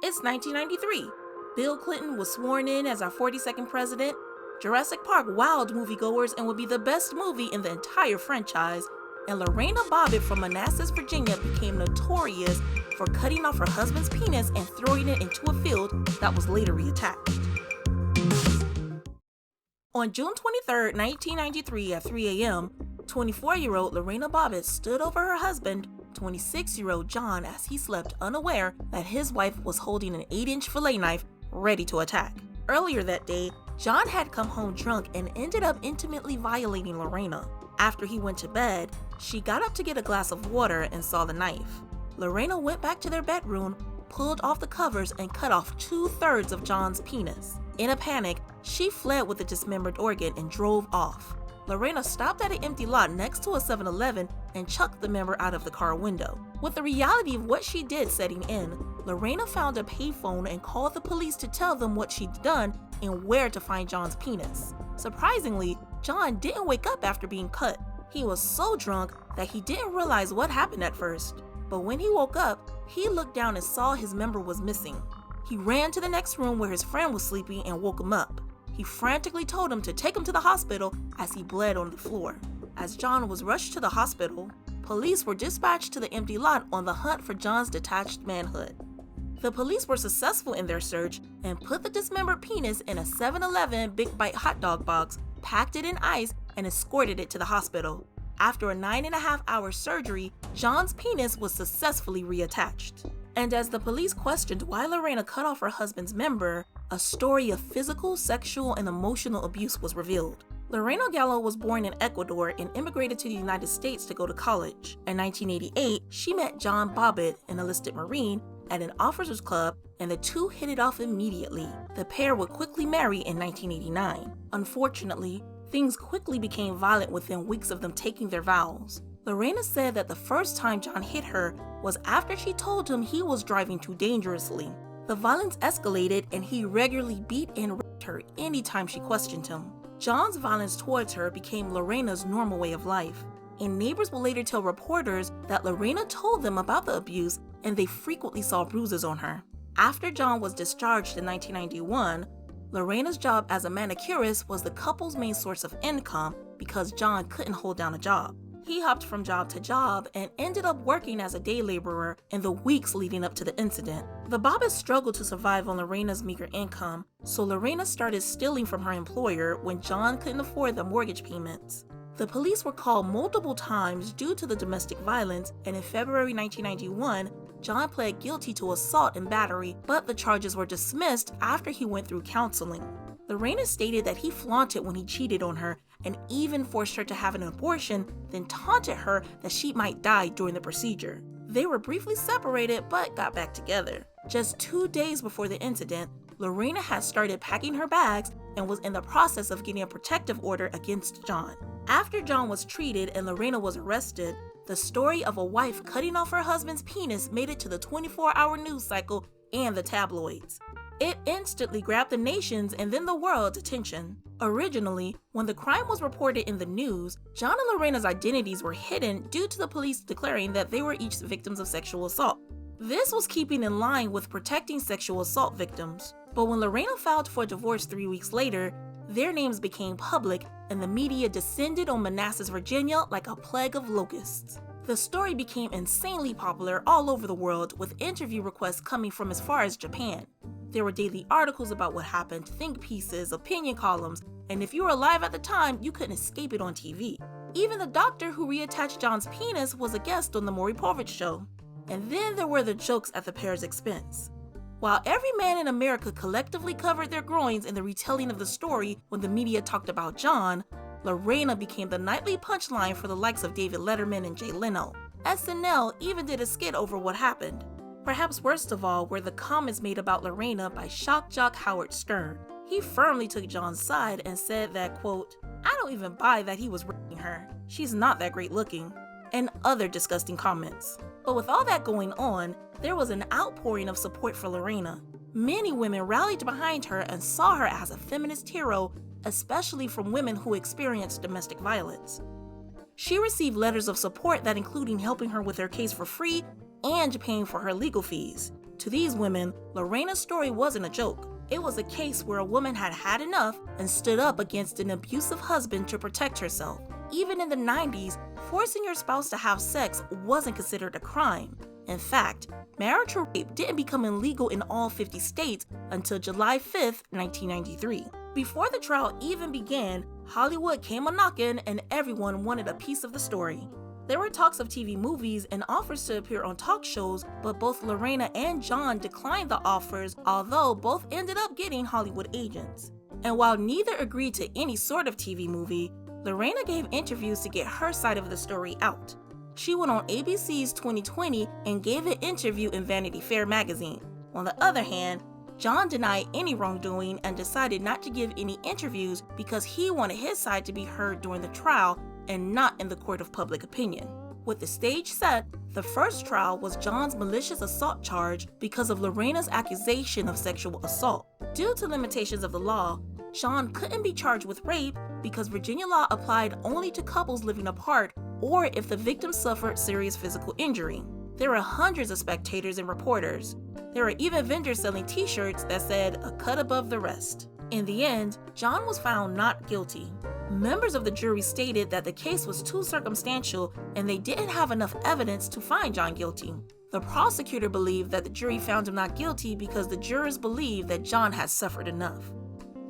It's 1993. Bill Clinton was sworn in as our 42nd president. Jurassic Park wowed moviegoers and would be the best movie in the entire franchise. And Lorena Bobbitt from Manassas, Virginia became notorious for cutting off her husband's penis and throwing it into a field that was later reattached. On June 23, 1993 at 3 a.m., 24-year-old Lorena Bobbitt stood over her husband, 26-year-old John, as he slept unaware that his wife was holding an 8-inch fillet knife ready to attack. Earlier that day, John had come home drunk and ended up intimately violating Lorena. After he went to bed, she got up to get a glass of water and saw the knife. Lorena went back to their bedroom, pulled off the covers, and cut off 2/3 of John's penis. In a panic, she fled with the dismembered organ and drove off. Lorena stopped at an empty lot next to a 7-Eleven and chucked the member out of the car window. With the reality of what she did setting in, Lorena found a payphone and called the police to tell them what she'd done and where to find John's penis. Surprisingly, John didn't wake up after being cut. He was so drunk that he didn't realize what happened at first. But when he woke up, he looked down and saw his member was missing. He ran to the next room where his friend was sleeping and woke him up. He frantically told him to take him to the hospital as he bled on the floor. As John was rushed to the hospital, police were dispatched to the empty lot on the hunt for John's detached manhood. The police were successful in their search and put the dismembered penis in a 7-Eleven Big Bite hot dog box, packed it in ice, and escorted it to the hospital. After a 9.5-hour surgery, John's penis was successfully reattached. And as the police questioned why Lorena cut off her husband's member, a story of physical, sexual, and emotional abuse was revealed. Lorena Gallo was born in Ecuador and immigrated to the United States to go to college. In 1988, she met John Bobbitt, an enlisted Marine, at an officers' club, and the two hit it off immediately. The pair would quickly marry in 1989. Unfortunately, things quickly became violent within weeks of them taking their vows. Lorena said that the first time John hit her was after she told him he was driving too dangerously. The violence escalated and he regularly beat and raped her anytime she questioned him. John's violence towards her became Lorena's normal way of life, and neighbors would later tell reporters that Lorena told them about the abuse and they frequently saw bruises on her. After John was discharged in 1991, Lorena's job as a manicurist was the couple's main source of income because John couldn't hold down a job. He hopped from job to job and ended up working as a day laborer in the weeks leading up to the incident. The Bobbitts struggled to survive on Lorena's meager income, so Lorena started stealing from her employer when John couldn't afford the mortgage payments. The police were called multiple times due to the domestic violence, and in February 1991, John pled guilty to assault and battery, but the charges were dismissed after he went through counseling. Lorena stated that he flaunted when he cheated on her and even forced her to have an abortion, then taunted her that she might die during the procedure. They were briefly separated but got back together. Just 2 days before the incident, Lorena had started packing her bags and was in the process of getting a protective order against John. After John was treated and Lorena was arrested, the story of a wife cutting off her husband's penis made it to the 24-hour news cycle and the tabloids. It instantly grabbed the nation's and then the world's attention. Originally, when the crime was reported in the news, John and Lorena's identities were hidden due to the police declaring that they were each victims of sexual assault. This was keeping in line with protecting sexual assault victims. But when Lorena filed for divorce 3 weeks later, their names became public and the media descended on Manassas, Virginia like a plague of locusts. The story became insanely popular all over the world, with interview requests coming from as far as Japan. There were daily articles about what happened, think pieces, opinion columns, and if you were alive at the time, you couldn't escape it on TV. Even the doctor who reattached John's penis was a guest on the Maury Povich show. And then there were the jokes at the pair's expense. While every man in America collectively covered their groins in the retelling of the story when the media talked about John, Lorena became the nightly punchline for the likes of David Letterman and Jay Leno. SNL even did a skit over what happened. Perhaps worst of all were the comments made about Lorena by shock jock Howard Stern. He firmly took John's side and said that, quote, "I don't even buy that he was raping her. She's not that great looking," and other disgusting comments. But with all that going on, there was an outpouring of support for Lorena. Many women rallied behind her and saw her as a feminist hero, especially from women who experienced domestic violence. She received letters of support that included helping her with her case for free and paying for her legal fees. To these women, Lorena's story wasn't a joke. It was a case where a woman had had enough and stood up against an abusive husband to protect herself. Even in the 90s, forcing your spouse to have sex wasn't considered a crime. In fact, marriage or rape didn't become illegal in all 50 states until July 5, 1993. Before the trial even began, Hollywood came a-knocking and everyone wanted a piece of the story. There were talks of TV movies and offers to appear on talk shows, but both Lorena and John declined the offers, although both ended up getting Hollywood agents. And while neither agreed to any sort of TV movie, Lorena gave interviews to get her side of the story out. She went on ABC's 2020 and gave an interview in Vanity Fair magazine. On the other hand, John denied any wrongdoing and decided not to give any interviews because he wanted his side to be heard during the trial and not in the court of public opinion. With the stage set, the first trial was John's malicious assault charge because of Lorena's accusation of sexual assault. Due to limitations of the law, John couldn't be charged with rape because Virginia law applied only to couples living apart or if the victim suffered serious physical injury. There were hundreds of spectators and reporters. There were even vendors selling t-shirts that said, "A cut above the rest." In the end, John was found not guilty. Members of the jury stated that the case was too circumstantial and they didn't have enough evidence to find John guilty. The prosecutor believed that the jury found him not guilty because the jurors believed that John had suffered enough.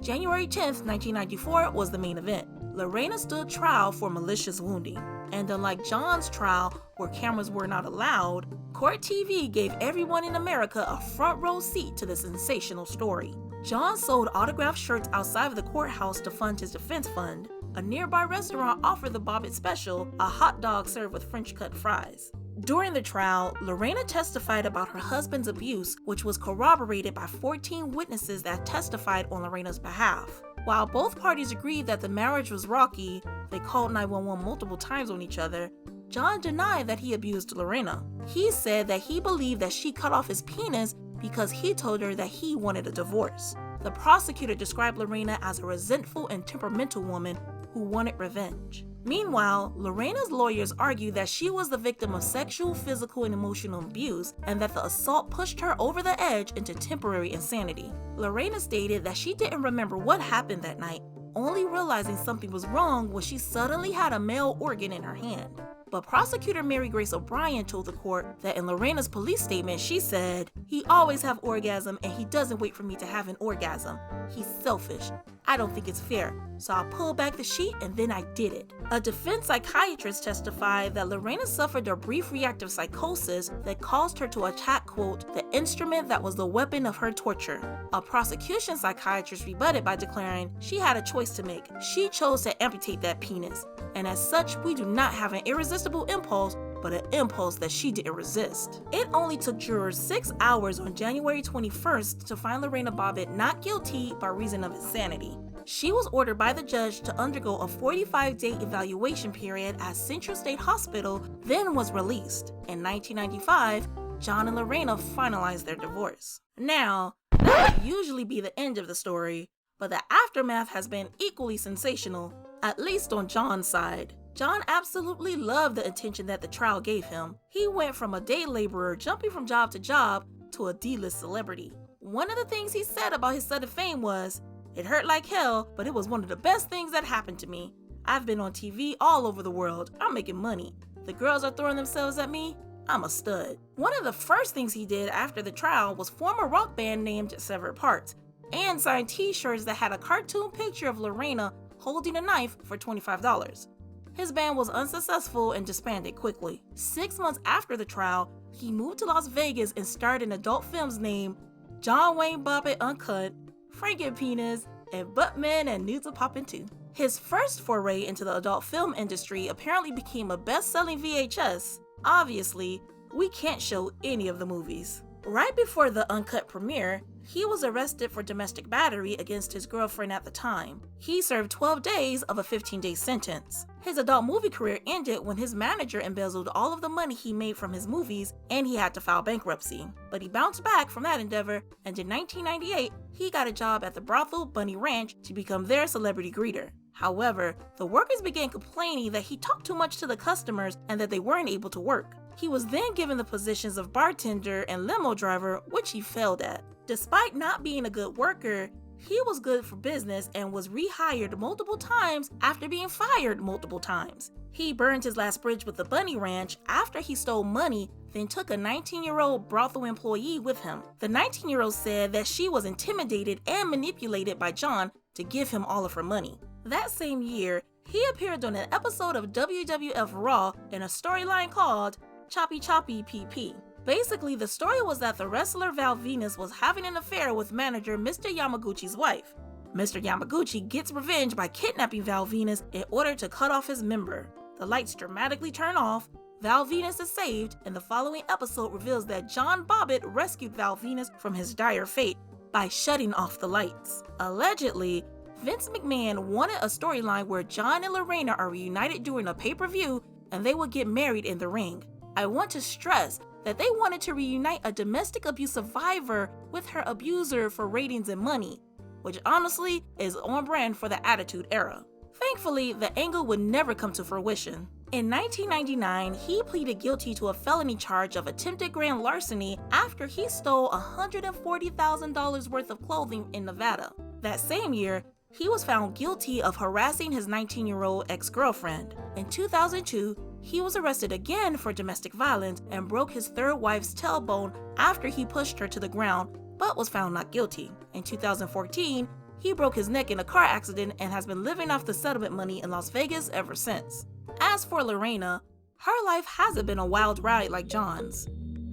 January 10, 1994 was the main event. Lorena stood trial for malicious wounding. And unlike John's trial, where cameras were not allowed, Court TV gave everyone in America a front row seat to the sensational story. John sold autographed shirts outside of the courthouse to fund his defense fund. A nearby restaurant offered the Bobbitt special, a hot dog served with French cut fries. During the trial, Lorena testified about her husband's abuse, which was corroborated by 14 witnesses that testified on Lorena's behalf. While both parties agreed that the marriage was rocky, they called 911 multiple times on each other, John denied that he abused Lorena. He said that he believed that she cut off his penis because he told her that he wanted a divorce. The prosecutor described Lorena as a resentful and temperamental woman who wanted revenge. Meanwhile, Lorena's lawyers argued that she was the victim of sexual, physical, and emotional abuse, and that the assault pushed her over the edge into temporary insanity. Lorena stated that she didn't remember what happened that night, only realizing something was wrong when she suddenly had a male organ in her hand. But prosecutor Mary Grace O'Brien told the court that in Lorena's police statement, she said, "He always have orgasm and he doesn't wait for me to have an orgasm. He's selfish. I don't think it's fair, so I pulled back the sheet and then I did it." A defense psychiatrist testified that Lorena suffered a brief reactive psychosis that caused her to attack, quote, "the instrument that was the weapon of her torture." A prosecution psychiatrist rebutted by declaring she had a choice to make. She chose to amputate that penis, and as such, we do not have an irresistible impulse, but an impulse that she didn't resist. It only took jurors 6 hours on January 21st to find Lorena Bobbitt not guilty by reason of insanity. She was ordered by the judge to undergo a 45-day evaluation period at Central State Hospital, then was released. In 1995, John and Lorena finalized their divorce. Now, that would usually be the end of the story, but the aftermath has been equally sensational, at least on John's side. John absolutely loved the attention that the trial gave him. He went from a day laborer jumping from job to job to a D-list celebrity. One of the things he said about his sudden fame was, "It hurt like hell, but it was one of the best things that happened to me. I've been on TV all over the world. I'm making money. The girls are throwing themselves at me. I'm a stud." One of the first things he did after the trial was form a rock band named Severed Parts and sign t-shirts that had a cartoon picture of Lorena holding a knife for $25. His band was unsuccessful and disbanded quickly. 6 months after the trial, he moved to Las Vegas and starred in adult films named John Wayne Bobbitt Uncut, Franken Penis, and Buttman and Nudes Are Poppin' Too. His first foray into the adult film industry apparently became a best-selling VHS. Obviously, we can't show any of the movies. Right before the Uncut premiere, he was arrested for domestic battery against his girlfriend at the time. He served 12 days of a 15-day sentence. His adult movie career ended when his manager embezzled all of the money he made from his movies and he had to file bankruptcy. But he bounced back from that endeavor, and in 1998, he got a job at the brothel Bunny Ranch to become their celebrity greeter. However, the workers began complaining that he talked too much to the customers and that they weren't able to work. He was then given the positions of bartender and limo driver, which he failed at. Despite not being a good worker, he was good for business and was rehired multiple times after being fired multiple times. He burned his last bridge with the Bunny Ranch after he stole money, then took a 19-year-old brothel employee with him. The 19-year-old said that she was intimidated and manipulated by John to give him all of her money. That same year, he appeared on an episode of WWF Raw in a storyline called Choppy Choppy Pee Pee. Basically, the story was that the wrestler Val Venus was having an affair with manager Mr. Yamaguchi's wife. Mr. Yamaguchi gets revenge by kidnapping Val Venus in order to cut off his member. The lights dramatically turn off, Val Venus is saved, and the following episode reveals that John Bobbitt rescued Val Venus from his dire fate by shutting off the lights. Allegedly, Vince McMahon wanted a storyline where John and Lorena are reunited during a pay-per-view and they would get married in the ring. I want to stress that they wanted to reunite a domestic abuse survivor with her abuser for ratings and money, which honestly is on brand for the Attitude Era. Thankfully, the angle would never come to fruition. In 1999, he pleaded guilty to a felony charge of attempted grand larceny after he stole $140,000 worth of clothing in Nevada. That same year, he was found guilty of harassing his 19-year-old ex-girlfriend. In 2002, he was arrested again for domestic violence and broke his third wife's tailbone after he pushed her to the ground, but was found not guilty. In 2014, he broke his neck in a car accident and has been living off the settlement money in Las Vegas ever since. As for Lorena, her life hasn't been a wild ride like John's.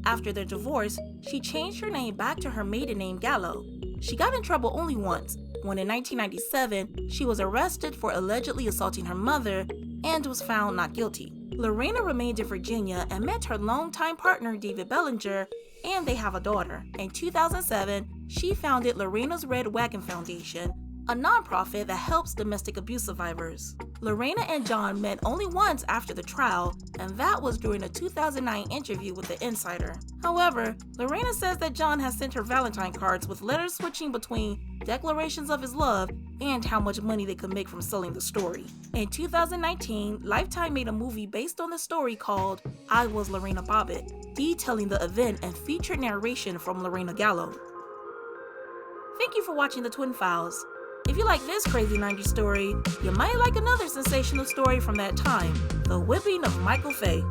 After their divorce, she changed her name back to her maiden name Gallo. She got in trouble only once, when in 1997, she was arrested for allegedly assaulting her mother and was found not guilty. Lorena remained in Virginia and met her longtime partner David Bellinger, and they have a daughter. In 2007, she founded Lorena's Red Wagon Foundation, a nonprofit that helps domestic abuse survivors. Lorena and John met only once after the trial, and that was during a 2009 interview with The Insider. However, Lorena says that John has sent her Valentine cards with letters switching between declarations of his love and how much money they could make from selling the story. In 2019, Lifetime made a movie based on the story called I Was Lorena Bobbitt, detailing the event and featured narration from Lorena Gallo. Thank you for watching The Twin Files. If you like this crazy 90s story, you might like another sensational story from that time, The Whipping of Michael Fay.